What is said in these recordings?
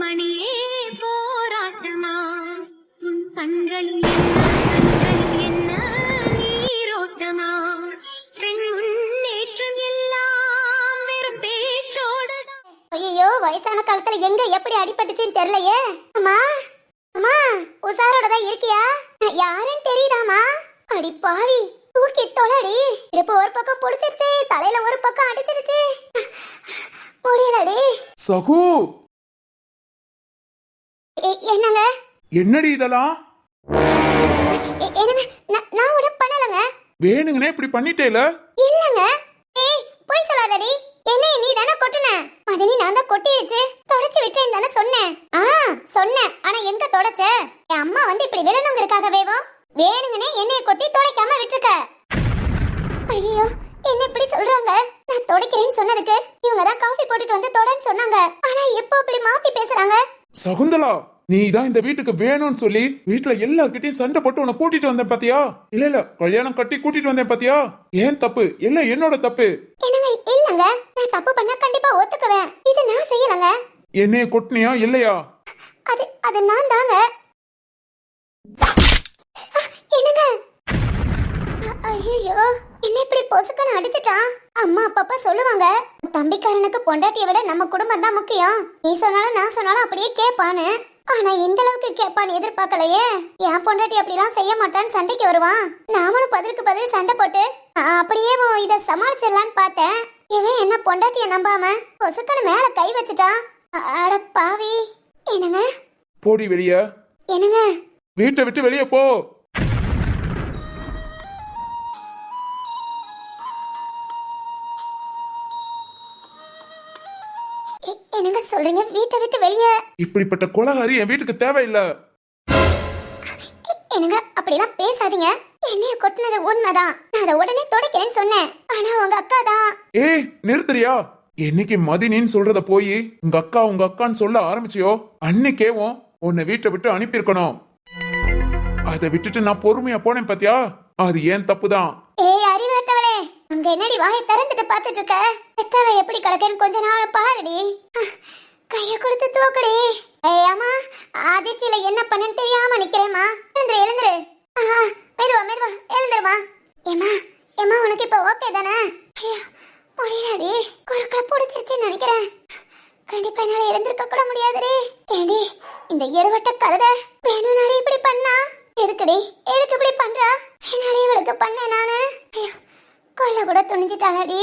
மணியே போராட்டமா உன் கண்களில் என்ன நீரோட்டமா பெண் முன்னேற்றம் எல்லாம் வெறும் பேச்சோடுதான். ஐயோ, வயசான காலத்துல எங்க எப்படி அடிபட்டுச்சுன்னு தெரியலையே. அம்மா அம்மா, உசாரோட தான் இருக்கியா? யாருன்னு தெரியுதாமா? அடி பாவி, தூக்கி தொலைடி. இடுப்பு ஒரு பக்கம் புடிச்சிருச்சு, தலையில ஒரு பக்கம் அடிச்சிருச்சு, முடியலடி. சகு, என்னங்க? என்னடி இதெல்லாம்? என்னங்க? நான் உட பண்ணலங்க. வேணுங்கனே இப்படி பண்ணிட்டேல? இல்லங்க. ஏய், போய் சொல்லாதடி. என்ன நீ தானே கொட்டுன? மதனி நான் தான் கொட்டிருச்சு. தொடச்சு விட்டேன்னு தானே சொன்னேன். சொன்னேன். ஆனா எங்க தொடச்ச? என் அம்மா வந்து இப்படி விடணுங்கிறதுக்காகவேவோ வேணுங்கனே என்னைய கொட்டி தொடைக்காம விட்டுருக்க. ஐயோ, என்ன இப்படி சொல்றாங்க? நான் தொடைக்கிறேன்னு சொன்னதுக்கு இவங்க தான் காஃபி போட்டுட்டு வந்து தொடன்னு சொன்னாங்க. ஆனா எப்போ இப்படி மாத்தி பேசுறாங்க? சகுந்தலா, நீ தான் இந்த வீட்டுக்கு வேணும்னு சொல்லி வீட்டுல எல்லார்கிட்டயும் சண்டை போட்டு உன்னை கூட்டிட்டு வந்தேன் பாத்தியா? இல்ல கல்யாணம் கட்டி கூட்டிட்டு வந்தேன் பாத்தியா? ஏன் தப்பு? இல்ல என்னோட தப்பு. என்னங்க? இல்லங்க, நான் தப்பு பண்ணா கண்டிப்பா ஒத்துக்குவேன். இது நான் செய்யலங்க. என்னைய கொட்டினியா இல்லையா? அது நான் தாங்க. என்னங்க? ஐயோ, என்ன இப்படி பொசுக்கன்னு அடிச்சிட்டான்? அம்மா அப்பப்பா சொல்லுவாங்க, தம்பிக்காரனுக்கு பொண்டாட்டியை விட நம்ம குடும்பம் தான் முக்கியம். நீ சொன்னாலும் நான் சொன்னாலும் அப்படியே கேட்பான்னு. ஆனா இந்த அளவுக்கு கேட்பான்னு எதிர்பார்க்கலையே. என் பொண்டாட்டி அப்படிலாம் செய்ய மாட்டான்னு சண்டைக்கு வருவான். நாமளும் பதிலுக்கு பதில் சண்டை போட்டு அப்படியே இத சமாளிச்சிடலான்னு பார்த்தேன். இவன் என்ன பொண்டாட்டிய நம்பாம பொசுக்கன்னு மேல கை வச்சுட்டான். அட பாவி. என்னங்க? போடி வெளிய. என்னங்க? வீட்டை விட்டு வெளியே போ. என்னங்க சொல்றீங்க? வீட்டை விட்டு வெளியே? இப்படிப்பட்ட கொலகாரி என் வீட்டுக்கு தேவையில்லை. என்னங்க அப்படிலாம் பேசாதீங்க. என்னைய கொட்டினது உண்மைதான். நான் அதை உடனே தொடக்கிறேன்னு சொன்னேன். ஆனா உங்க அக்கா தான். ஏய், நிறுத்துறியா? என்னைக்கு மதினின்னு சொல்றத போய் உங்க அக்கான்னு சொல்ல ஆரம்பிச்சியோ அன்னைக்கேவும் உன்னை வீட்டை விட்டு அனுப்பியிருக்கணும். அதை விட்டுட்டு நான் பொறுமையா போனேன் பாத்தியா? அது ஏன் தப்புதான். ஏய் அறிவேட்டவளே, அங்க என்னடி வாயை திறந்துட்டு பாத்துட்டு இருக்க? பெத்தவ எப்படி கிடக்கேன்னு கொஞ்ச நாள் பாருடி. கைய கொடுத்து தூக்குடி. ஏய் அம்மா, அதிர்ச்சியில என்ன பண்ணன்னு தெரியாம நிக்கிறேம்மா. எழுந்துரு. மெதுவா எழுந்துருமா. ஏமா உனக்கு இப்ப ஓகே தானே? ஐயோ முடியலடி, குறுக்களை பிடிச்சிருச்சுன்னு நினைக்கிறேன். கண்டிப்பா என்னால எழுந்திருக்க கூட முடியாதுடி. ஏடி இந்த எடுவட்ட கழுத வேணும்னாடி இப்படி பண்ணா? எதுக்குடி? எதுக்கு இப்படி பண்றா? என்னால இவளுக்கு பண்ண நானு? ஐயோ கொல்ல கூட துணிஞ்சிட்டானடி.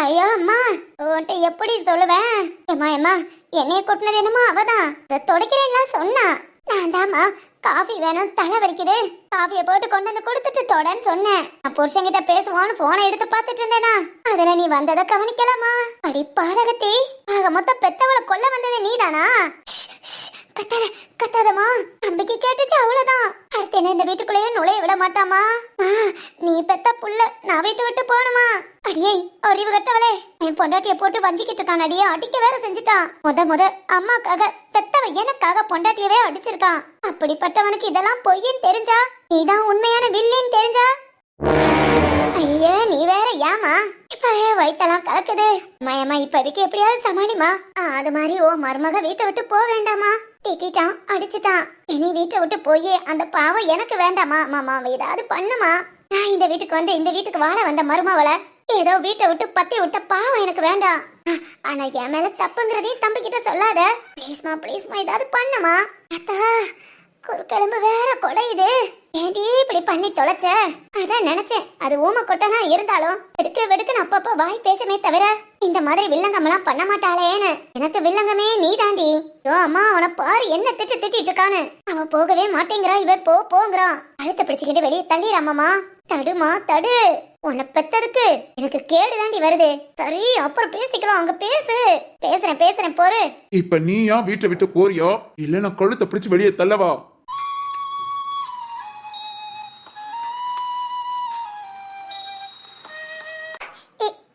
ஐயோ அம்மா, உன்கிட்ட எப்படி சொல்லுவேன்? ஏமா என்னைய கொட்டினது என்னமோ அவதான். அதை தொடக்கிறேன்லாம் சொன்னா. நான் தாமா காஃபி வேணும், தலை வலிக்குது, காஃபியை போட்டு கொண்டு வந்து கொடுத்துட்டு தொடன்னு சொன்னேன். நான் புருஷன்கிட்ட பேசுவான்னு போனை எடுத்து பார்த்துட்டு இருந்தேனா, அதுல நீ வந்ததை கவனிக்கலாமா? அடி பாதகத்தி, ஆக மொத்தம் பெத்தவளை கொல்ல வந்தது நீதானா? கத்தாதமா, நம்பிக்கை கேட்டுச்சு அவ்வளவுதான். அடுத்து என்ன இந்த வீட்டுக்குள்ளேயே நுழைய விட மாட்டாமா? நீ பெத்த புள்ள, நான் வீட்டு விட்டு போகணுமா? அடியே அறிவு கட்டவளே, என் பொண்டாட்டிய போட்டு வஞ்சிக்கிட்டு இருக்கான். அடியே அடிக்க வேற செஞ்சுட்டான். முத அம்மாக்காக பெத்தவ எனக்காக பொண்டாட்டியவே அடிச்சிருக்கான். அப்படிப்பட்டவனுக்கு இதெல்லாம் பொய்ன்னு தெரிஞ்சா, நீதான் உண்மையான வில்லின்னு தெரிஞ்சா, ஐயா நீ வேற ஏமா இப்ப வயித்தெல்லாம் கலக்குது. மயமா இப்போதைக்கு எப்படியாவது சமாளிமா. அது மாதிரி ஓ மருமக வீட்டை விட்டு போக வேண்டாமா? திட்டான், அடிச்சுட்டான். இனி வீட்டை விட்டு போய் அந்த பாவம் எனக்கு வேண்டாமா? மாமா ஏதாவது பண்ணுமா? நான் இந்த வீட்டுக்கு வந்து இந்த வீட்டுக்கு வாழ வந்த மருமவளை ஏதோ வீட்டை விட்டு பத்தி விட்ட பாவம் எனக்கு வேண்டாம். ஆனா என் மேல தப்புங்கிறதையும் தம்பி கிட்ட சொல்லாத. ப்ளீஸ்மா ஏதாவது பண்ணுமா? அத்தா குறுக்கிழம்பு வேற கொடையுது. ஏண்டி இப்படி பண்ணி தொலைச்ச? அதான் நினைச்சேன், அது ஊம கொட்டனா இருந்தாலும் வெடுக்குன்னு அப்பப்ப வாய் பேசுமே தவிர இந்த மாதிரி வில்லங்கமெல்லாம் பண்ண மாட்டாளேன்னு. எனக்கு வில்லங்கமே நீ தாண்டி. யோ அம்மா, அவனை பாரு என்ன திட்டிட்டு இருக்கான்னு. அவன் போகவே மாட்டேங்கிறான், இவ போங்கிறான். அழுத்த பிடிச்சுக்கிட்டு வெளியே தள்ளிடாமமா. தடுமா தடு, உன்னை பெத்ததுக்கு எனக்கு கேடு தாண்டி வருது. சரி அப்புறம் பேசிக்கலாம், அங்க பேசுறேன் போரு. இப்ப நீயா வீட்டை விட்டு போறியா இல்ல நான் கழுத்தை பிடிச்சு வெளியே தள்ளவா?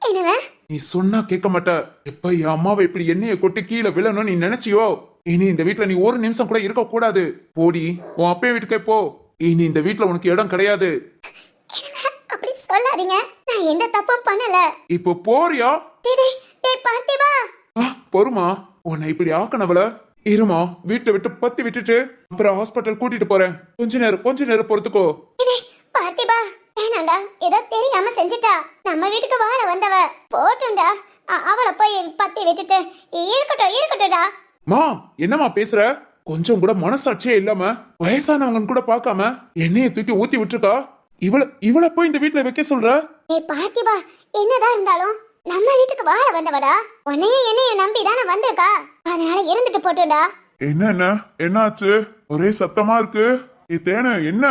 என்னங்க? நீ சொன்னா கேட்க மாட்ட. எப்ப என் அம்மாவை இப்படி எண்ணெயை கொட்டி கீழே விழணும் நீ நினைச்சியோ, இனி இந்த வீட்டுல நீ ஒரு நிமிஷம் கூட இருக்க கூடாது. போடி, உன் அப்பே வீட்டுக்கே போ. இனி இந்த வீட்டுல உனக்கு இடம் கிடையாது. அப்படி சொல்லாதீங்க, நான் எந்த தப்பும் பண்ணல. இப்போ போறியா? டேய் பார்த்திபா, பொறுமா, உன்னை இப்படி ஆக்கணவள இருமா, வீட்டை விட்டு பத்தி விட்டுட்டு அப்புறம் ஹாஸ்பிட்டல் கூட்டிட்டு போறேன். கொஞ்ச நேரம் பொறுத்துக்கோ. டேய் பார்த்திபா, வேணாண்டா, ஏதோ தெரியாம செஞ்சுட்டா. நம்ம வீட்டுக்கு வாழ வந்தவ போட்டுண்டா. அவளை போய் பத்தி விட்டுட்டு இருக்கட்டும்டா. மா, என்னம்மா பேசுற? கொஞ்சம் கூட மனசாட்சியே இல்லாம வயசானவங்க கூட பார்க்காம எண்ணெயை தூக்கி ஊத்தி விட்டுருக்கா. இவள போய் இந்த வீட்டுல வைக்க சொல்ற? ஏய் பார்த்திபா, என்னதான் இருந்தாலும் நம்ம வீட்டுக்கு வாழ வந்தவடா. உன்னையும் என்னையும் நம்பி தானே வந்திருக்கா. அதனால இருந்துட்டு போட்டுடா. என்னாச்சு? ஒரே சத்தமா இருக்கு. தேனு என்ன?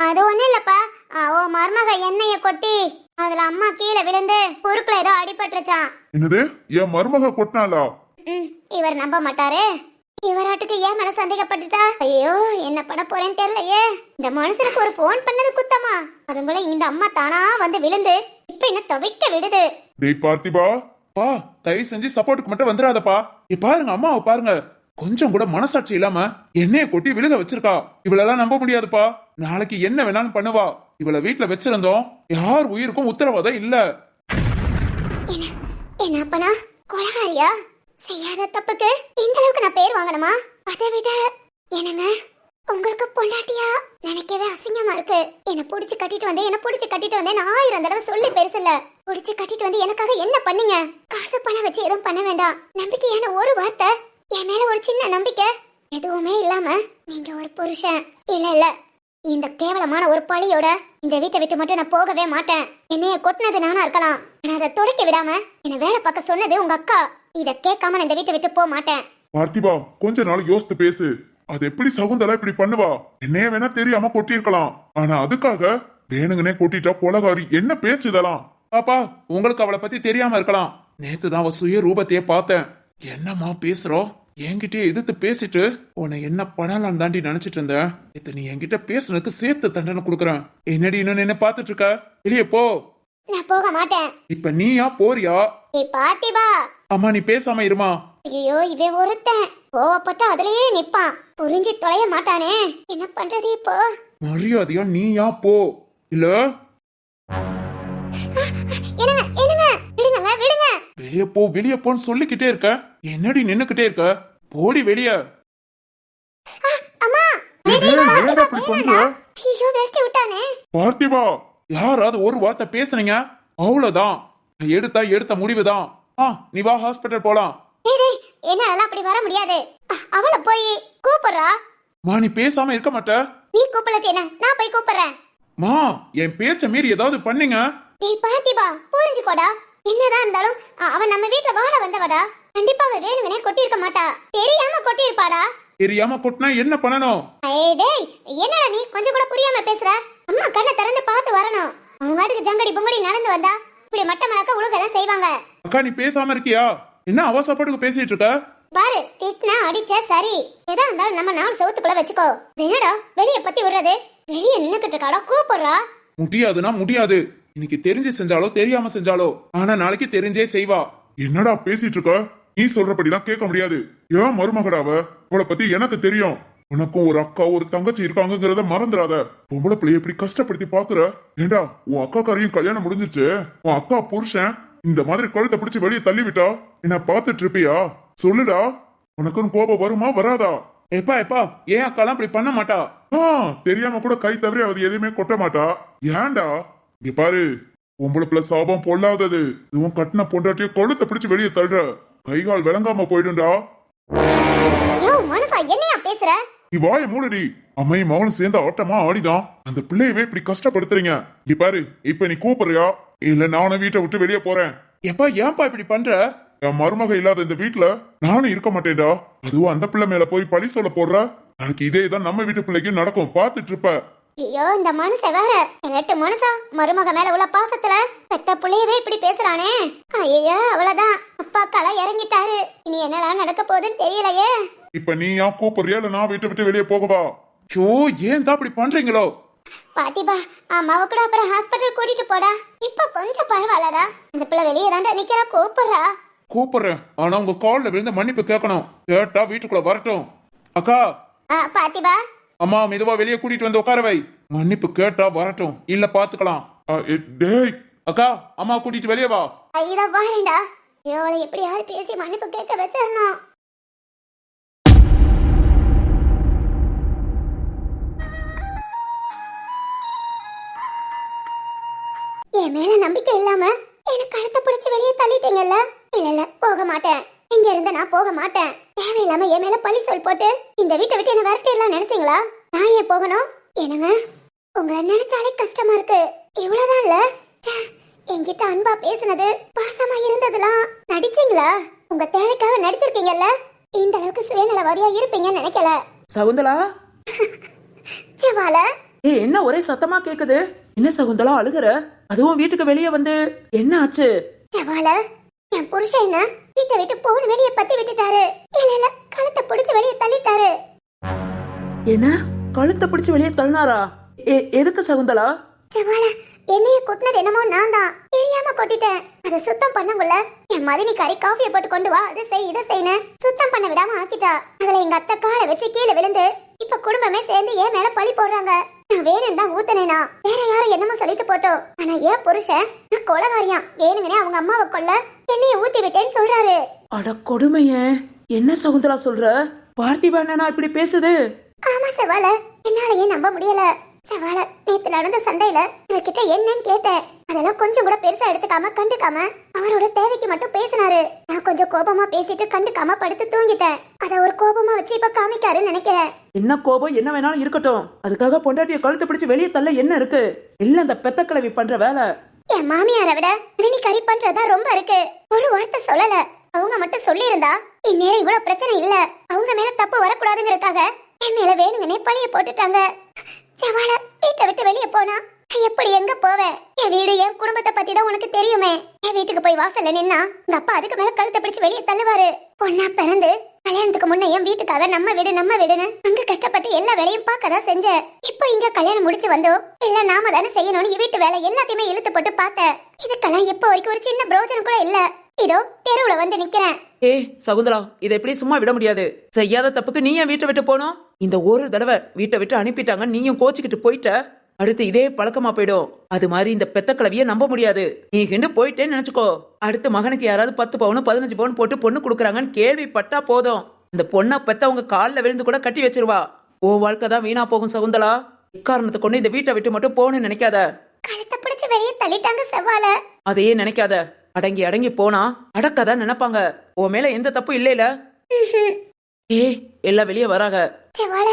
அது ஒண்ணும் இல்லப்பா. ஓ மருமக எண்ணெய கொட்டி அதுல அம்மா கீழே விழுந்து பொருட்கள் ஏதோ அடிபட்டுருச்சான். என்னது? என் மருமக கொட்டினாளா? இவர் நம்ப மாட்டாரு. இவராட்டுக்கு ஏன் மேல சந்தேகப்பட்டுட்டா? ஐயோ, என்ன பண்ண போறேன்னு தெரியலையே. இந்த மனுஷனுக்கு ஒரு போன் பண்ணது குத்தமா? அதுங்கள இந்த அம்மா தானா வந்து விழுந்து இப்ப என்ன துவைக்க விடுது. டேய் பார்த்திபா, பா, தயவு செஞ்சு சப்போர்ட்டுக்கு மட்டும் வந்துடாதப்பா. பாருங்க, அம்மாவை பாருங்க, கொஞ்சம் கூட மனசாட்சி இல்லாம எண்ணெயை கொட்டி விழுக வச்சிருக்கா. இவளெல்லாம் நம்ப முடியாதுப்பா. நாளைக்கு என்ன வேணாலும் பண்ணுவா. இவளை வீட்டுல வச்சிருந்தோம், யார் உயிருக்கும் உத்தரவாதம் இல்ல. என்ன அப்பனா கொலகாரியா? செய்யாத தப்புக்கு இந்த அளவுக்கு நான் பேர் வாங்கணுமா? அதை விட என்னங்க, உங்களுக்கு பொண்டாட்டியா நினைக்கவே அசிங்கமா இருக்கு. என்ன புடிச்சு கட்டிட்டு வந்தேன் 1000 தடவை சொல்லி பெருசில்ல. புடிச்சு கட்டிட்டு வந்து எனக்காக என்ன பண்ணீங்க? காசு பணம் வச்சு எதுவும் பண்ண வேண்டாம். நம்பிக்கையான ஒரு வார்த்தை, என் மேல ஒரு சின்ன நம்பிக்கை, எதுவுமே இல்லாம நீங்க ஒரு புருஷன். இல்ல, இந்த கேவலமான ஒரு பழியோட இந்த வீட்டை விட்டு மட்டும் நான் போகவே மாட்டேன். என்னைய கொட்டினது நானா இருக்கலாம், ஆனா அதை துடைக்க விடாம என்ன வேலை பார்க்க சொன்னது உங்க அக்கா. இத கேட்காம நான் இந்த வீட்டை விட்டு போக மாட்டேன். பார்த்திபா, கொஞ்ச நாள் யோசித்து பேசு. அது எப்படி சகுந்தலா இப்படி பண்ணுவா? என்னைய வேணா தெரியாம கொட்டியிருக்கலாம், ஆனா அதுக்காக வேணுங்கனே கொட்டிட்டா கொலகாரி. என்ன பேச்சு இதெல்லாம்? பாப்பா, உங்களுக்கு அவளை பத்தி தெரியாம இருக்கலாம். நேத்துதான் அவ சுய ரூபத்தையே பார்த்தேன். என்னம்மா பேசுறோம்? என்கிட்டயே எதிர்த்து பேசிட்டு உன்னை என்ன பண்ணலான்னு தாண்டி நினைச்சிட்டு இருந்தேன். இது நீ என்கிட்ட பேசுனதுக்கு சேர்த்து தண்டனை கொடுக்குறேன். என்னடி இன்னும் என்ன பாத்துட்டு இருக்க? வெளியே போ. நான் போக மாட்டேன். இப்ப நீயா போறியா? ஏய் பாட்டிபா. அம்மா, நீ பேசாம இருமா. ஐயோ, இவன் ஒருத்தன் கோவப்பட்டு அதுலயே நிப்பான். புரிஞ்சு தொலைய மாட்டானே. என்ன பண்றது இப்போ? மரியாதையா நீயா போ. இல்ல என்னங்க விடுங்க. வெளியே போன்னு சொல்லிக்கிட்டே இருக்க. என்னடி நின்னுக்கிட்டே இருக்க? போடி வெளிய. அம்மா, ஏன்டா இப்படி பண்ற? ஐயோ, விரட்டி விட்டானே. பார்த்திபா, யாராவது ஒரு வார்த்தை பேசுனீங்க, அவ்வளவுதான். எடுத்த முடிவுதான். நீ வா, ஹாஸ்பிட்டல் போலாம். டேய், என்னால அப்படி வர முடியாது. அவளை போய் கூப்பிடுறா. மா, நீ பேசாம இருக்க மாட்ட? நீ கூப்பிடட்டேனா? நான் போய் கூப்பிடுறேன். மா, என் பேச்ச மீறி ஏதாவது பண்ணீங்க? டேய் பார்த்திபா, புரிஞ்சுக்கோடா. என்னதான் இருந்தாலும் அவன் நம்ம வீட்டுல வாழ வந்தவடா. கண்டிப்பா அவ வேணுங்கனே கொட்டி இருக்க மாட்டா. தெரியாம கொட்டி இருப்பாடா. தெரியாம கொட்டினா என்ன பண்ணணும்? டேய், என்னடா நீ கொஞ்சம் கூட புரியாம பேசுற? அம்மா கண்ணை திறந்து பார்த்து வரணும். அவங்க வாட்டுக்கு ஜங்கடி பொங்கடி நடந்து வந்தா இப்படி மட்ட மலக்க உழுகதான் செய்வாங்க. அக்கா, நீ பேசாம இருக்கியா? என்ன அவசரப்பட்டுக்கு பேசிட்டு இருக்க? பாரு, திட்டினா அடிச்ச சரி. எதா இருந்தாலும் நம்ம 4 செவத்துக்குள்ள வச்சுக்கோ. என்னடா வெளிய பத்தி விடுறது? வெளிய நின்னுக்கிட்டு இருக்காடா, கூப்பிடுறா. முடியாதுன்னா முடியாது. இன்னைக்கு தெரிஞ்சு செஞ்சாலோ தெரியாம செஞ்சாலோ, ஆனா நாளைக்கு தெரிஞ்சே செய்வா. என்னடா பேசிட்டு இருக்க? நீ சொல்றபடிலாம் கேட்க முடியாது. ஏன் மருமகடாவ? அவளை பத்தி எனக்கு தெரியும். உனக்கும் ஒரு அக்கா ஒரு தங்கச்சி இருக்காங்கிறத மறந்துடாத. பொம்பளை பிள்ளைய இப்படி கஷ்டப்படுத்தி பாக்குற. ஏண்டா, உன் அக்காக்காரையும் கல்யாணம் முடிஞ்சிருச்சு. உன் அக்கா புருஷன் இந்த மாதிரி கழுத்தை பிடிச்சு வெளியே தள்ளி விட்டா என்ன பாத்துட்டு இருப்பியா? சொல்லுடா, உனக்கும் கோபம் வருமா வராதா? எப்பா ஏன் அக்காலாம் இப்படி பண்ண மாட்டா? தெரியாம கூட கை தவிர அது எதுவுமே கொட்ட மாட்டா. ஏன்டா, இங்க பாரு, பொம்பளை பிள்ளை சாபம் பொல்லாதது. இதுவும் கட்டின பொண்டாட்டிய கழுத்தை பிடிச்சு வெளியே தள்ளுற. கைகால் விளங்காம போயிடும்டா. யோ மனசா, என்னையா பேசுற? நீ வாய மூடுடி. அம்மையும் மகனும் சேர்ந்து ஆட்டமா ஆடிதான் அந்த பிள்ளையவே இப்படி கஷ்டப்படுத்துறீங்க. இங்க பாரு, இப்ப நீ கூப்பிடுறியா இல்ல நானும் வீட்டை விட்டு வெளியே போறேன்? ஏன்பா இப்படி பண்ற? என் மருமக இல்லாத இந்த வீட்டுல நானும் இருக்க மாட்டேன்டா. அதுவும் அந்த பிள்ளை மேல போய் பழி சொல்ல போடுற. எனக்கு இதேதான் நம்ம வீட்டு பிள்ளைக்கு நடக்கும், பாத்துட்டு இருப்ப. ஐயோ, இந்த மனுஷன் வேற. என்னட்டு மனுஷா, மருமக மேல உள்ள பாசத்துல பெத்த புள்ளையவே இப்படி பேசுறானே. ஐயோ, அவ்வளவுதான். அப்பா களை இறங்கிட்டாரு. இனி என்னலாம் நடக்க போகுதுன்னு தெரியலையே. இப்ப நீ ஏன் கூப்பிடுறியா இல்ல நான் வீட்டை விட்டு வெளியே போகவா? ஏன் தான் அப்படி பண்றீங்களோ? பாத்திபா, அம்மாவை கூட அப்புறம் ஹாஸ்பிட்டல் கூட்டிட்டு போடா. இப்ப கொஞ்சம் பரவாயில்லடா. அந்த பிள்ளை வெளியே தாண்டா நிக்கிறா, கூப்பிடுறா. கூப்பிடுறேன், ஆனா உங்க கால்ல விழுந்து மன்னிப்பு கேட்கணும். கேட்டா வீட்டுக்குள்ள வரட்டும். அக்கா. பாத்திபா, அம்மா மெதுவா வெளியே கூட்டிட்டு வந்து உட்கார வை. மன்னிப்பு கேட்டா வரட்டும், இல்ல பாத்துக்கலாம். டேய் அக்கா, அம்மா கூட்டிட்டு வெளியே வா. இதான் வாரேன்டா. இவளை எப்படியாவது பேசி மன்னிப்பு கேட்க வச்சிடணும். என் மேல நம்பிக்கை இல்லாம எனக்கு கழுத்தை பிடிச்சு வெளியே தள்ளிட்டீங்கல்ல. இல்ல போக மாட்டேன். இங்க இருந்து நான் போக மாட்டேன். தேவையில்லாம என் மேல பழி சொல் போட்டு இந்த வீட்டை விட்டு என்ன விரட்டிடலாம் நினைச்சீங்களா? நான் ஏன் போகணும்? என்னங்க உங்களை நினைச்சாலே கஷ்டமா இருக்கு. இவ்வளவுதான் இல்ல. என்கிட்ட அன்பா பேசுனது, பாசமா இருந்ததுலாம் நடிச்சீங்களா? உங்க தேவைக்காக நடிச்சிருக்கீங்கல்ல. இந்த அளவுக்கு சுயநலவாதியா இருப்பீங்கன்னு நினைக்கல. சகுந்தலா, செவால என்ன ஒரே சத்தமா கேக்குது? என்ன சகுந்தலா அழுகுற? அதுவும் வீட்டுக்கு வெளியே வந்து என்ன ஆச்சு? செவால என் புருஷன் என்ன வீட்டை விட்டு போன வெளியே பத்தி விட்டுட்டாரு. இல்ல கழுத்தை பிடிச்சு வெளியே தள்ளிட்டாரு. என்ன கழுத்தை பிடிச்சு வெளியே தள்ளினாரா? எதுக்கு சகுந்தலா? செவால என்னைய கொட்டினது என்னமோ நான் தான் தெரியாம கொட்டிட்டேன். அதை சுத்தம் பண்ணக்குள்ள என் மதினி கறி காஃபியை போட்டு கொண்டு வா, அதை செய் இதை செய்யு சுத்தம் பண்ண விடாம ஆக்கிட்டா. அதுல எங்க அத்தை காலை வச்சு கீழே விழுந்து இப்ப குடும்பமே சேர்ந்து என் மேல பழி போடுறாங்க. நான் வேணும் தான் ஊத்தனேனா, வேற யாரும் என்னமோ சொல்லிட்டு போட்டோம். ஆனா ஏன் புருஷன் நான் கொலகாரியாம், வேணுங்கனே அவங்க அம்மாவை கொல்ல என்னைய ஊத்தி விட்டேன்னு சொல்றாரு. அட கொடுமைய, என்ன சகுந்தலா சொல்ற? பார்த்திபா என்ன இப்படி பேசுது? ஆமா செவால, என்னாலயே நம்ப முடியல. செவால நேத்து நடந்த சண்டையில இவர்கிட்ட என்னன்னு கேட்டேன். அதெல்லாம் கொஞ்சம் கூட பெருசா எடுத்துக்காம கண்டுக்காம அவரோட தேவைக்கு மட்டும் பேசினாரு. நான் கொஞ்சம் கோபமா பேசிட்டு கண்டுக்காம படுத்து தூங்கிட்டேன். அத ஒரு கோபமா வச்சு இப்ப காமிக்காருன்னு நினைக்கிறேன். என்ன கோபம் என்ன வேணாலும் இருக்கட்டும், அதுக்காக பொண்டாட்டிய கழுத்தை பிடிச்சு வெளியே தள்ள என்ன இருக்கு? இல்ல அந்த பெத்த கிழவி பண்ற வேலை. என் மாமியாரை விட மதினி கறி பண்றதா ரொம்ப இருக்கு. ஒரு வார்த்தை சொல்லல. அவங்க மட்டும் சொல்லி இருந்தா இந்நேரம் இவ்வளவு பிரச்சனை இல்ல. அவங்க மேல தப்பு வரக்கூடாதுங்கிறதுக்காக என் மேல வேணுங்கனே பழிய போட்டுட்டாங்க. செவால வீட்டை விட்டு வெளியே போனா எப்படி எங்க போவேன்? என் வீடு என் குடும்பத்தை பத்தி தான் உனக்கு தெரியுமே. என் வீட்டுக்கு போய் வாசல்ல நின்னா உங்க அப்பா அதுக்கு மேல கழுத்தை பிடிச்சு வெளியே தள்ளுவாரு. பொண்ணா பிறந்து கல்யாணத்துக்கு முன்ன என் வீட்டுக்காக நம்ம வீடுன்னு அங்க கஷ்டப்பட்டு எல்லா வேலையும் பார்க்கதான் செஞ்சேன். இப்போ இங்க கல்யாணம் முடிச்சு வந்தோம். இல்ல நாம தானே செய்யணும்னு வீட்டு வேலை எல்லாத்தையுமே இழுத்து போட்டு பார்த்தேன். இதுக்கெல்லாம் இப்போ வரைக்கும் ஒரு சின்ன பிரோஜனம் கூட இல்ல. இதோ தெருவுல வந்து நிக்கிறேன். சகுந்தலா, இதை எப்படி சும்மா விட முடியாது. செய்யாத தப்புக்கு நீ ஏன் வீட்டை விட்டு போனோம்? இந்த ஒரு தடவை வீட்டை விட்டு அனுப்பிட்டாங்க, நீயும் கோச்சிக்கிட்டு போயிட்ட. அடுத்து இதே பழக்கமா போயிடும். அது மாதிரி இந்த பெத்த கிழவிய நம்ப முடியாது. நீ கிண்டு போயிட்டேன்னு நினைச்சுக்கோ, அடுத்து மகனுக்கு யாராவது 10 பவுன் 15 பவுன் போட்டு பொண்ணு கொடுக்குறாங்கன்னு கேள்விப்பட்டா போதும், அந்த பொண்ணை பெத்த அவங்க காலில் விழுந்து கூட கட்டி வச்சிருவா. ஓ வாழ்க்கை தான் வீணா போகும் சகுந்தலா. இக்காரணத்தை கொண்டு இந்த வீட்டை விட்டு மட்டும் போகணும்னு நினைக்காத. கழுத்தை பிடிச்சு வெளியே தள்ளிட்டாங்க செவ்வால. அதையே நினைக்காத. அடங்கி அடங்கி போனா அடக்கதான் நினைப்பாங்க. உன் மேல எந்த தப்பு இல்லைல. எல்லாம் வெளியே வராங்க. செவ்வால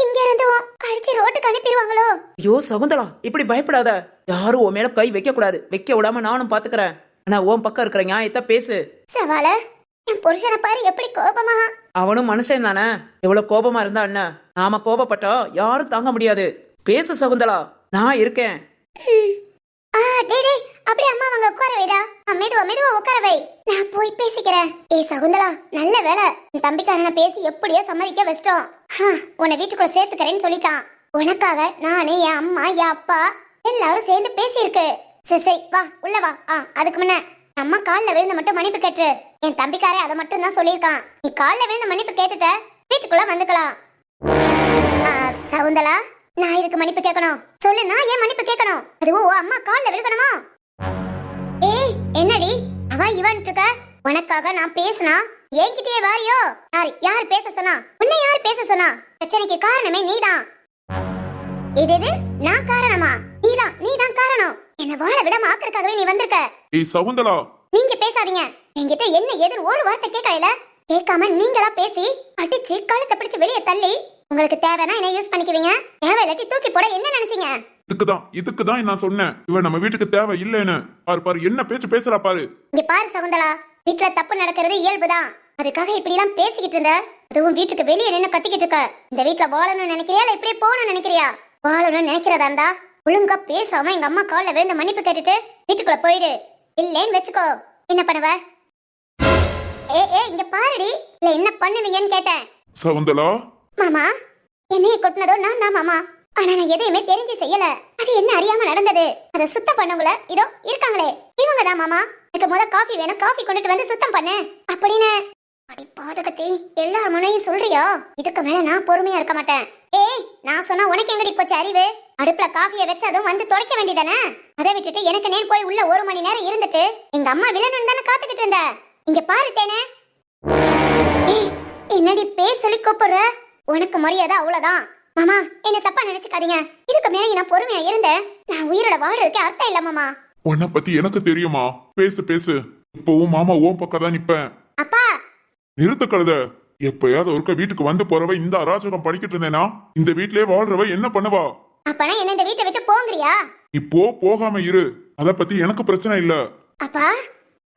இங்க இருந்து அடிச்சு ரோட்டுக்கு அனுப்பிடுவாங்களோ? ஐயோ சகுந்தலா, இப்படி பயப்படாத. யாரும் உன் மேல கை வைக்க கூடாது. வைக்க விடாம நானும் பாத்துக்கிறேன். ஆனா உன் பக்கம் இருக்கிற நியாயத்தை பேசு. செவ்வால என் புருஷனை பாரு எப்படி கோபமா. அவனும் மனுஷன் தானே, எவ்வளவு கோபமா இருந்தா என்ன? நாம கோபப்பட்டா யாரும் தாங்க முடியாது. பேசு சகுந்தலா, நான் இருக்கேன். அப்படியே அம்மா அவங்க உட்கார வைடா. மெதுவா உட்கார வை, நான் போய் பேசிக்கிறேன். சகுந்தலா நல்ல வேலை, என் தம்பிக்காரனை பேசி எப்படியோ சம்மதிக்க வச்சிட்டோம். உன்னை வீட்டுக்குள்ள சேர்த்துக்கிறேன்னு சொல்லிட்டான். உனக்காக நானு என் அம்மா என் அப்பா எல்லாரும் சேர்ந்து பேசியிருக்கு. சரி வா உள்ள வா. அதுக்கு முன்ன அம்மா காலில் விழுந்து மட்டும் மன்னிப்பு கேட்டு. என் தம்பிக்காரே அதை மட்டும் தான் சொல்லியிருக்கான். நீ காலில் விழுந்து மன்னிப்பு கேட்டுட்ட வீட்டுக்குள்ள வந்துக்கலாம். சகுந்தலா நான் இதுக்கு மன்னிப்பு கேட்கணும் சொல்லு. நான் ஏன் மன்னிப்பு கேட்கணும்? அதுவும் அம்மா காலில் விழுகணுமா? என்னடி அவ இவன் இருக்க? உனக்காக நான் பேசினா என்கிட்டயே வாரியோ? யார் பேச சொன்னா? உன்னை யார் பேச சொன்னா? பிரச்சனைக்கு காரணமே நீதான். இது நான் காரணமா? நீதான் காரணம். என்ன வாழ விடாம ஆக்குறதுக்காகவே நீ வந்திருக்க. சகுந்தலா நீங்க பேசாதீங்க. என்கிட்ட என்ன ஏதுன்னு ஒரு வார்த்தை கேட்கல. கேட்காம நீங்களா பேசி அடிச்சு கழுத்தை பிடிச்சு வெளியே தள்ளி உங்களுக்கு தேவைன்னா என்ன யூஸ் பண்ணிக்குவீங்க. தேவை இல்லாட்டி தூக்கி போட என்ன நினைச்சீங்க? இதுக்குதான் நான் சொன்னேன், இவன் நம்ம வீட்டுக்கு தேவை இல்லைன்னு. பாரு என்ன பேச்சு பேசுறா பாரு. இங்க பாரு சகுந்தலா, வீட்டுல தப்பு நடக்கிறது இயல்புதான். அதுக்காக இப்படி எல்லாம் பேசிக்கிட்டு இருந்த, அதுவும் வீட்டுக்கு வெளியே நின்னு கத்திக்கிட்டு இருக்க. இந்த வீட்டுல வாழணும்னு நினைக்கிறியா இல்ல இப்படியே போகணும்னு நினைக்கிறியா? வாழணும்னு நினைக்கிறதா இருந்தா ஒழுங்கா பேசாம எங்க அம்மா காலில் விழுந்த மன்னிப்பு கேட்டுட்டு வீட்டுக்குள்ள போயிடு. இல்லேன்னு வச்சுக்கோ என்ன பண்ணுவ? இங்க பாருடி, இல்ல என்ன பண்ணுவீங்கன்னு கேட்டேன். சகுந்தலா மாமா என்னைய கொட்டினதோ நான் தான் மாமா. ஆனா நான் எதையுமே தெரிஞ்சு செய்யல. அது என்ன அறியாம நடந்தது. அதை சுத்தம் பண்ணவங்கள இதோ இருக்காங்களே இவங்க தான் மாமா. எனக்கு முத காஃபி வேணும், காஃபி கொண்டுட்டு வந்து சுத்தம் பண்ணு அப்படின்னு. அடி பாதகத்தை எல்லார் முனையும் சொல்றியா? இதுக்கு மேல நான் பொறுமையா இருக்க மாட்டேன். நான் சொன்னா உனக்கு எங்கடி போச்சு அறிவு? அடுப்புல காஃபியை வச்சு அதுவும் வந்து துடைக்க வேண்டியதானே? அதை விட்டுட்டு எனக்கு நேர் போய் உள்ள 1 மணி நேரம் இருந்துட்டு எங்க அம்மா விழணும்னு தானே காத்துக்கிட்டு இருந்த. இங்க பாரு தேனே, என்னடி பேர் சொல்லி கூப்பிடுற? உனக்கு மரியாதை அவ்வளவுதான். மாமா என்ன தப்பா நினைச்சுக்காதீங்க. இதுக்கு மேலே நான் பொறுமையா இருந்தேன். நான் உயிரோட வாழ்றதுக்கு அர்த்தம் இல்ல மாமா. உன்னை பத்தி எனக்கு தெரியுமா? பேசு பேசு. இப்பவும் மாமா ஓம் பக்கம் தான் நிப்பேன். அப்பா நிறுத்த கழுத. எப்பயாவது ஒருக்க வீட்டுக்கு வந்து போறவ இந்த அராஜகம் படிக்கிட்டு இருந்தேனா இந்த வீட்லயே வாழ்றவ என்ன பண்ணுவா? அப்பனா என்ன இந்த வீட்டை விட்டு போங்கறியா? இப்போ போகாம இரு. அத பத்தி எனக்கு பிரச்சனை இல்ல. அப்பா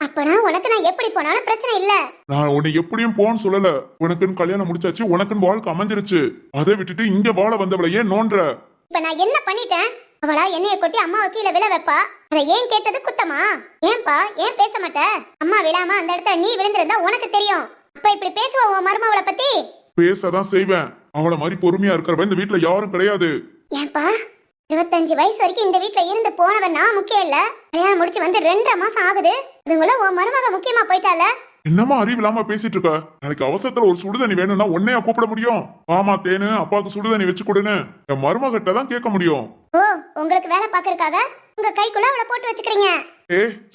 அப்பனா உனக்கு நான் எப்படி போனாலும் பிரச்சனை இல்ல. நான் உன்னை எப்படியும் போன்னு சொல்லல. உனக்குன்னு கல்யாணம் முடிச்சாச்சு, உனக்குன்னு வாழ்க்கை அமைஞ்சிருச்சு. அதை விட்டுட்டு இங்க வாழ வந்தவளை ஏன் நோன்ற? இப்ப நான் என்ன பண்ணிட்டேன்? அவளா எண்ணெயை கொட்டி அம்மாவை கீழே விழ வைப்பா. அதை ஏன் கேட்டது குத்தமா? ஏன்பா ஏன் பேச மாட்ட? அம்மா விழாம அந்த இடத்துல நீ விழுந்திருந்தா உனக்கு தெரியும். அப்ப இப்படி பேசுவா உன் மருமவளை பத்தி? பேசதான் செய்வேன். அவளை மாதிரி பொறுமையா இருக்கிறவ இந்த வீட்டுல யாரும் கிடையாது. ஏன்பா 25 வயசு வரைக்கும் இந்த வீட்ல இருந்து போனவன் நான் முக்கியம் இல்ல. கல்யாணம் முடிச்சு வந்து 2.5 மாசம் ஆகுது. இதுங்கள உன் மருமக முக்கியமா போயிட்டால. என்னமா அறிவில்லாம பேசிட்டு இருக்க? எனக்கு அவசரத்துல ஒரு சுடுதண்ணி வேணும்னா உன்னையா கூப்பிட முடியும்? ஆமா தேனு அப்பாவுக்கு சுடுதண்ணி வச்சு கொடுன்னு என் மருமகிட்ட தான் கேட்க முடியும். ஓ உங்களுக்கு வேலை பாக்குறதுக்காக உங்க கைக்குள்ள அவளை போட்டு வச்சுக்கிறீங்க.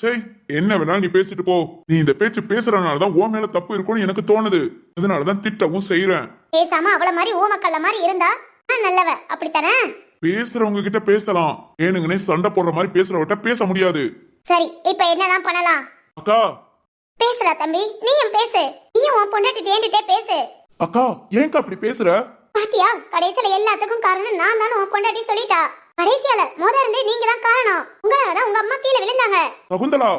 சரி என்ன வேணாலும் நீ பேசிட்டு போ. நீ இந்த பேச்சு பேசுறதுனாலதான் உன் மேல தப்பு இருக்கும்னு எனக்கு தோணுது. அதனாலதான் திட்டவும் செய்யறேன். பேசாம அவள மாதிரி ஊமக்கல்ல மாதிரி இருந்தா நான் நல்லவ அப்படித்தானே? பேசுறவங்க கிட்ட பேசலாம். ஏனுங்கனே சண்டை போடுற மாதிரி பேசுறவட்ட பேச முடியாது. சரி இப்ப என்னதான் பண்ணலாம்? அக்கா பேசுடா தம்பி, நீயும் பேசு. நீயும் உன் பொண்டாட்டி ஏண்டிட்டே பேசு. அக்கா ஏன்க்கா அப்படி பேசுற? பாத்தியா கடைசியில எல்லாத்துக்கும் காரணம் நான் தான் உன் பொண்டாட்டி சொல்லிட்டா. கடைசியால இருந்தே நீங்க தான் காரணம். உங்களாலதான் உங்க அம்மா கீழே விழுந்தாங்க. சகுந்தலா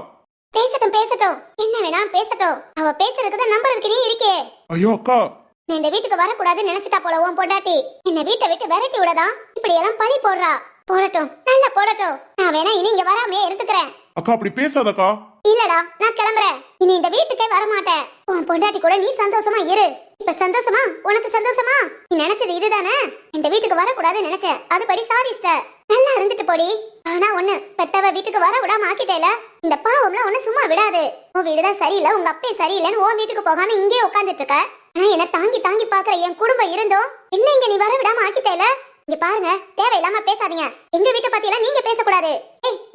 பேசட்டும் பேசட்டும், என்ன வேணாலும் பேசட்டும். அவ பேசுறதுக்கு நம்புறதுக்கு நீ இருக்கே. ஐயோ அக்கா நான் இந்த வீட்டுக்கு வரக்கூடாதுன்னு நினைச்சிட்டா போல உன் பொண்டாட்டி. என்ன வீட்டை விட்டு விரட்டி விடதான் இப்படி எல்லாம் பழி போடுறா. போடட்டும் நல்லா போடட்டும். நான் வேணா இனி இங்க வராமே இருந்துக்கிறேன். அக்கா அப்படி பேசாதக்கா. இல்லடா நான் கிளம்புறேன். இனி இந்த வீட்டுக்கே வரமாட்டேன். உன் பொண்டாட்டி கூட நீ சந்தோஷமா இரு. இப்ப சந்தோஷமா? உனக்கு சந்தோஷமா? நீ நினைச்சது இதுதானே? இந்த வீட்டுக்கு வரக்கூடாதுன்னு நினைச்ச, அதுபடி சாதிச்சிட்ட. நல்லா இருந்துட்டு போடி. ஆனா ஒண்ணு, பெத்தவ வீட்டுக்கு வர விடாம ஆக்கிட்டேல. இந்த பாவம்ல ஒண்ணு சும்மா விடாது. உன் வீடுதான் சரியில்லை, உங்க அப்பே சரியில்லைன்னு உன் வீட்டுக்கு போகாம இங்கே உட்காந்துட்டு இருக்க. ஆனா என்ன தாங்கி தாங்கி பாக்குற என் குடும்பம் இருந்தோம் என்ன இங்க நீ வர விடாம ஆக்கிட்டேல. இங்க பாருங்க, தேவையில்லாம பேசாதீங்க. எங்க வீட்டை பத்தியெல்லாம் நீங்க பேசக்கூடாது.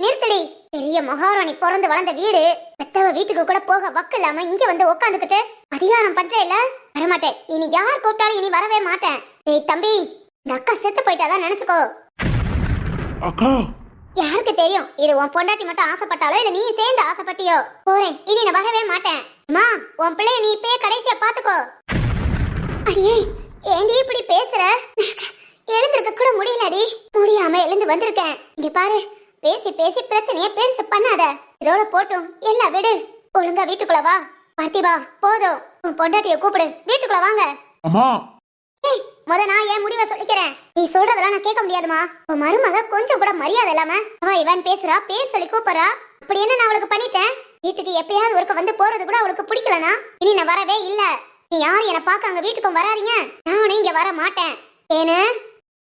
நிறுத்தடி. பெரிய மகாராணி பிறந்து வளர்ந்த வீடு. பெத்தவ வீட்டுக்கு கூட போக வக்கு இல்லாம இங்க வந்து உட்காந்துக்கிட்டு அதிகாரம் பண்ற இல்ல. வரமாட்டேன். இனி யார் கூப்பிட்டாலும் இனி வரவே மாட்டேன். தம்பி, இந்த அக்கா செத்து போயிட்டாதான் நினைச்சுக்கோ. அக்கா யாருக்கு தெரியும் இது உன் பொண்டாட்டி மட்டும் ஆசைப்பட்டாலோ இல்ல நீ சேர்ந்து ஆசைப்பட்டியோ. போறேன், இனி நான் வரவே மாட்டேன். அம்மா உன் பிள்ளைய நீ இப்பயே கடைசியா பாத்துக்கோ. அடியே ஏண்டி இப்படி பேசுற? எழுந்திருக்க கூட முடியலடி. முடியாம எழுந்து வந்திருக்கேன். இங்க பாரு, பேசி பேசி பிரச்சனைய பெருசு பண்ணாத. இதோட போட்டும் எல்லாம் விடு. ஒழுங்கா வீட்டுக்குள்ள வா. பார்த்திபா போதும். உன் பொண்டாட்டிய கூப்பிடு, வீட்டுக்குள்ள வாங்க. அம்மா நான் என் முடிவை சொல்லிக்கிறேன். நீ சொல்றதெல்லாம் நான் கேட்க முடியாதுமா. உன் மருமக கொஞ்சம் கூட மரியாதை இல்லாம அவ இவன் பேசுறா, பேர் சொல்லி கூப்பிடுறா. அப்படி என்ன நான் அவளுக்கு பண்ணிட்டேன்? வீட்டுக்கு எப்பயாவது ஒருக்க வந்து போறது கூட அவளுக்கு பிடிக்கலனா இனி நான் வரவே இல்ல. நீ யாரும் என்ன பாக்க அங்க வீட்டுக்கும் வராதீங்க. நானும் இங்க வர மாட்டேன். ஏன்னு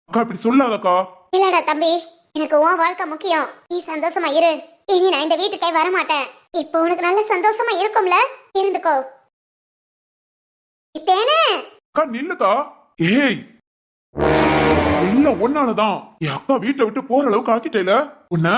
அக்கா இப்படி சொல்லாதக்கா. இல்லடா தம்பி, எனக்கு உன் வாழ்க்கை முக்கியம். நீ சந்தோஷமா இரு. இனி நான் இந்த வீட்டுக்கே வர மாட்டேன். இப்போ உனக்கு நல்ல சந்தோஷமா இருக்கும்ல, இருந்துக்கோ. தேனே அக்கா நில்லுக்கா. ஏய் எல்லாம் ஒன்னாலதான் என் அக்கா வீட்டை விட்டு போற அளவுக்கு ஆக்கிட்டேல உன்ன.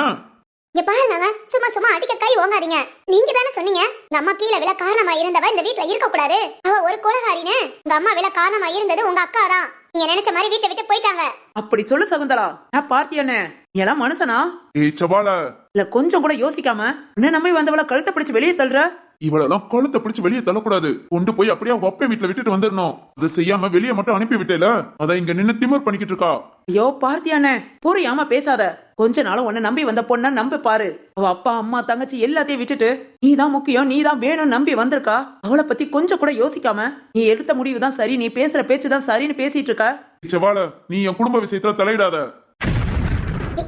இங்க பாருங்க, சும்மா சும்மா அடிக்க கை ஓங்காதீங்க. நீங்க தானே சொன்னீங்க உங்க அம்மா கீழே விழ காரணமா இருந்தவ இந்த வீட்டுல இருக்க கூடாது. அவ ஒரு கொலகாரின்னு. உங்க அம்மா விழ காரணமா இருந்தது உங்க அக்கா தான். நீங்க நினைச்ச மாதிரி வீட்டை விட்டு போயிட்டாங்க. அப்படி சொல்லு சகுந்தலா. நான் பார்த்தியானே, நீ எல்லாம் மனுஷனா? ஏய் சவால, இல்ல கொஞ்சம் கூட யோசிக்காம என்ன நம்பி வந்தவள கழுத்தை பிடிச்சு வெளியே தள்ளுற? இவளெல்லாம் கழுத்தை பிடிச்சு வெளியே தள்ளக்கூடாது. கொண்டு போய் அப்படியே அவங்க அப்பா வீட்டுல விட்டுட்டு வந்துடணும். அதை செய்யாம வெளியே மட்டும் அனுப்பி விட்டேல, அதை இங்க நின்னு திமிர் பண்ணிக்கிட்டு இருக்கா. ஐயோ பார்த்தியானே, புரியாம பேசாத. கொஞ்ச நாளும் உன்னை நம்பி வந்த பொண்ண நம்ப பாரு. அவ அப்பா அம்மா தங்கச்சி எல்லாத்தையும் விட்டுட்டு நீ தான் முக்கியம், நீ தான் வேணும் நம்பி வந்திருக்கா. அவளை பத்தி கொஞ்சம் கூட யோசிக்காம நீ எடுத்த முடிவு தான் சரி, நீ பேசுற பேச்சு தான் சரின்னு பேசிட்டு இருக்க. சவால, நீ என் குடும்ப விஷயத்துல தலையிடாத.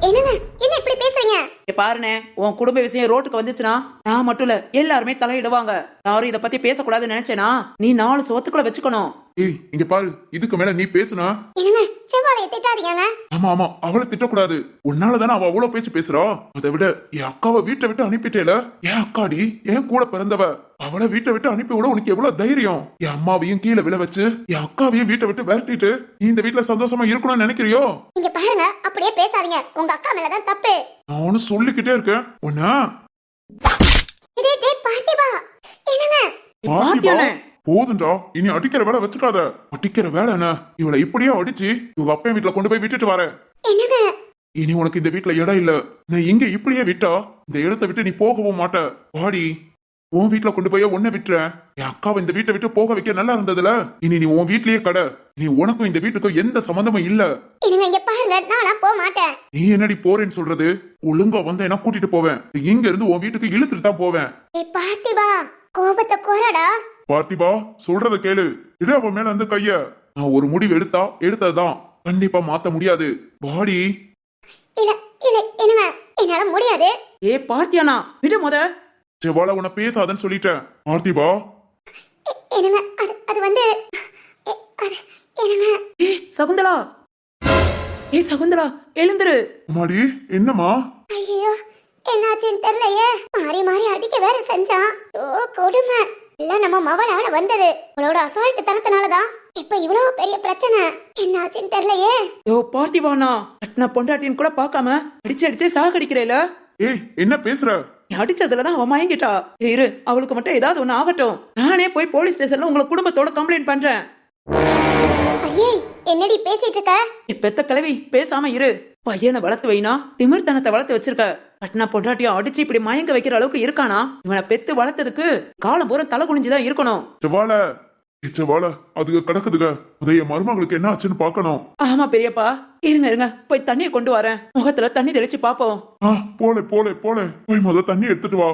என்னங்க என்ன இப்படி பேசுறீங்க? பாருனே, உன் குடும்ப விஷயம் ரோட்டுக்கு வந்துச்சுன்னா நான் மட்டும் இல்ல எல்லாருமே தலையிடுவாங்க. யாரும் இத பத்தி பேசக்கூடாதுன்னு நினைச்சேனா நீ 4 சுவத்துக்குள்ள வச்சுக்கணும். ஏய் இங்க பாரு, இதுக்கு மேல நீ பேசுனா. என்னங்க செவ்வாழைய திட்டாதீங்க. ஆமா ஆமா, அவளை திட்டக்கூடாது. உன்னாலதானே அவ அவ்வளவு பேச்சு பேசுறா. அதை விட என் அக்காவை வீட்டை விட்டு அனுப்பிட்டேல. என் அக்காடி, என் கூட பிறந்தவ. அவளை வீட்டை விட்டு அனுப்பி விட உனக்கு எவ்வளவு தைரியம்? என் அம்மாவையும் கீழே விழ வச்சு என் அக்காவையும் வீட்டை விட்டு விரட்டிட்டு நீ இந்த வீட்டுல சந்தோஷமா இருக்கணும்னு நினைக்கிறியோ? இங்க பாருங்க, அப்படியே பேசாதீங்க. உங்க அக்கா மேலதான் தப்பு. நானும் சொல்லிக்கிட்டே இருக்கேன். உன்ன பார்த்திபா என்னங்க பார்த்தியானே, போதுண்டா, இனி அடிக்கிற வேலை வச்சுக்காத. அடிக்கிற வேலை என்ன? இவளை இப்படியே அடிச்சு இவங்க அப்பா வீட்டுல கொண்டு போய் விட்டுட்டு வர. என்னங்க இனி உனக்கு இந்த வீட்டுல இடம் இல்ல. நான் இங்க இப்படியே விட்டா இந்த இடத்தை விட்டு நீ போகவும் மாட்ட. வாடி, உன் வீட்டுல கொண்டு போய் உன்னை விட்டுறேன். என் அக்காவை இந்த வீட்டை விட்டு போக வைக்க நல்லா இருந்ததுல. இனி நீ உன் வீட்லயே கடை. நீ உனக்கும் இந்த வீட்டுக்கும் எந்த சம்பந்தமும் இல்ல. இனிமே இங்க பாருங்க, நான்லாம் போக மாட்டேன். நீ என்னடி போறேன்னு சொல்றது? ஒழுங்கா வந்த என்ன கூட்டிட்டு போவேன். இங்க இருந்து உன் வீட்டுக்கு இழுத்துட்டு தான் போவேன். ஏய் பார்த்திபா, கோபத்தை குறடா. பார்த்திபா, சொல்றத கேளு. இடு அவன் மேல வந்து கைய. நான் ஒரு முடிவு எடுத்ததுதான். கண்டிப்பா மாத்த முடியாது. வாடி. இல்ல இல்ல இனிமே என்னால முடியாது. ஏ பார்த்தியானா, விடு முத. செவ்வாழ உன்னை பேசாதன்னு சொல்லிட்டேன். பார்த்திபா, இனிமே அது வந்து அது இனிமே. ஏ சகுந்தலா, ஏ சகுந்தலா, எழுந்துரு. அம்மாடி, என்னம்மா? ஐயோ என்னாச்சுன்னு தெரியலையே. மாறி மாறி அடிக்க வேற செஞ்சான். ஓ கொடுமை. எல்லாம் நம்ம மவளால வந்தது. அவளோட அசால்ட்டு தனத்தினாலதான் இப்ப இவ்வளவு பெரிய பிரச்சனை. என்னாச்சுன்னு தெரியலையே. யோ பார்த்திபானா, கட்டின பொண்டாட்டின்னு கூட பார்க்காம அடிச்சு சாகடிக்கிறேல. ஏய், என்ன பேசுற? நீ அடிச்சதுலதான் அவன் மயங்கிட்டா. இரு, அவளுக்கு மட்டும் ஏதாவது ஒண்ணு ஆகட்டும். நானே போய் போலீஸ் ஸ்டேஷன்ல உங்களை குடும்பத்தோட கம்ப்ளைண்ட் பண்றேன். ஐயே என்னடி பேசிட்டு இருக்க? நீ பெத்த கிழவி, பேசாம இரு. பையனை வளர்த்து வைனா, திமிர்த்தனத்தை வளர்த்து வச்சிருக்க. கட்டின பொண்டாட்டியும் அடிச்சு இப்படி மயங்க வைக்கிற அளவுக்கு இருக்கானா? இவனை பெத்து வளர்த்ததுக்கு காலம் பூரா தலை குனிஞ்சுதான் இருக்கணும். செவ்வாழ அதுக்கு கிடக்குதுங்க. உதய மருமகளுக்கு என்ன ஆச்சுன்னு பாக்கணும். ஆமா பெரியப்பா, இருங்க போய் தண்ணியை கொண்டு வரேன். முகத்துல தண்ணி தெளிச்சு பாப்போம். போல போய் முத தண்ணி எடுத்துட்டு வா.